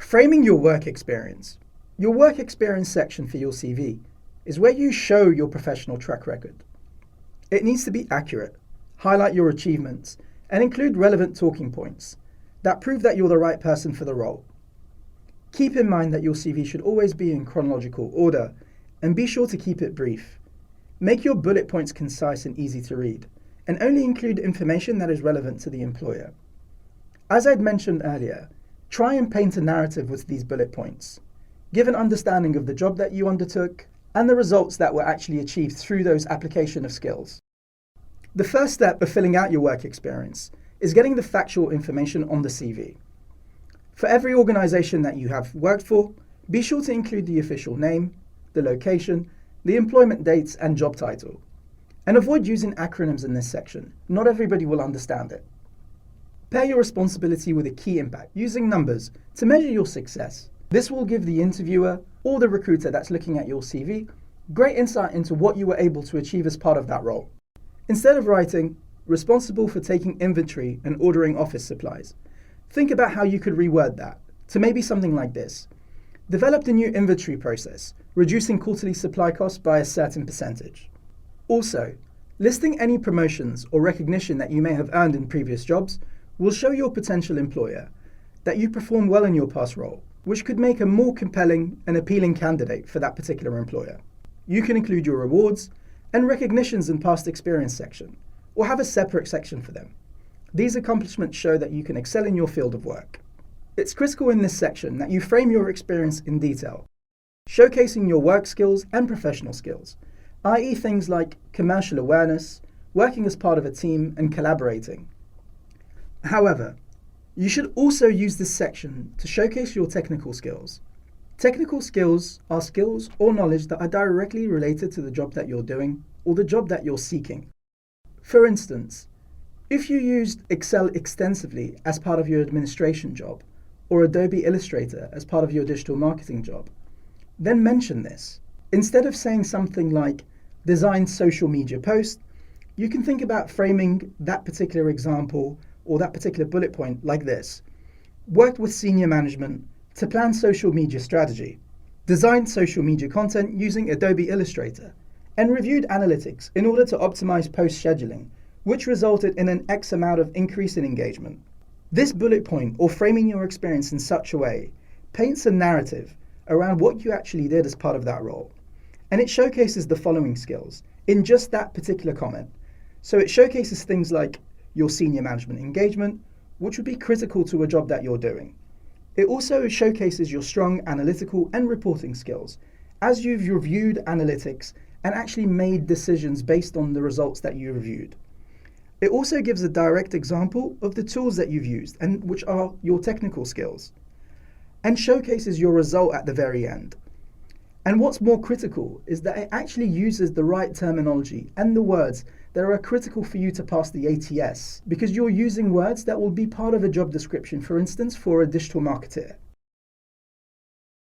Framing your work experience. Your work experience section for your CV is where you show your professional track record. It needs to be accurate, highlight your achievements, and include relevant talking points that prove that you're the right person for the role. Keep in mind that your CV should always be in chronological order, and be sure to keep it brief. Make your bullet points concise and easy to read, and only include information that is relevant to the employer. As I'd mentioned earlier, try and paint a narrative with these bullet points. Give an understanding of the job that you undertook and the results that were actually achieved through those application of skills. The first step of filling out your work experience is getting the factual information on the CV. For every organisation that you have worked for, be sure to include the official name, the location, the employment dates and job title. And avoid using acronyms in this section. Not everybody will understand it. Pair your responsibility with a key impact using numbers to measure your success. This will give the interviewer or the recruiter that's looking at your CV great insight into what you were able to achieve as part of that role. Instead of writing, responsible for taking inventory and ordering office supplies, think about how you could reword that to maybe something like this. Developed a new inventory process, reducing quarterly supply costs by a certain percentage. Also, listing any promotions or recognition that you may have earned in previous jobs will show your potential employer that you performed well in your past role, which could make a more compelling and appealing candidate for that particular employer. You can include your rewards and recognitions in past experience section, or have a separate section for them. These accomplishments show that you can excel in your field of work. It's critical in this section that you frame your experience in detail, showcasing your work skills and professional skills, i.e. things like commercial awareness, working as part of a team, and collaborating. However, you should also use this section to showcase your technical skills. Technical skills are skills or knowledge that are directly related to the job that you're doing or the job that you're seeking. For instance, if you used Excel extensively as part of your administration job or Adobe Illustrator as part of your digital marketing job, then mention this. Instead of saying something like designed social media post, you can think about framing that particular example or that particular bullet point like this. Worked with senior management to plan social media strategy, designed social media content using Adobe Illustrator, and reviewed analytics in order to optimize post scheduling, which resulted in an X amount of increase in engagement. This bullet point, or framing your experience in such a way, paints a narrative around what you actually did as part of that role. And it showcases the following skills in just that particular comment. So it showcases things like your senior management engagement, which would be critical to a job that you're doing. It also showcases your strong analytical and reporting skills, as you've reviewed analytics and actually made decisions based on the results that you reviewed. It also gives a direct example of the tools that you've used, and which are your technical skills, and showcases your result at the very end. And what's more critical is that it actually uses the right terminology and the words that are critical for you to pass the ATS, because you're using words that will be part of a job description, for instance, for a digital marketer.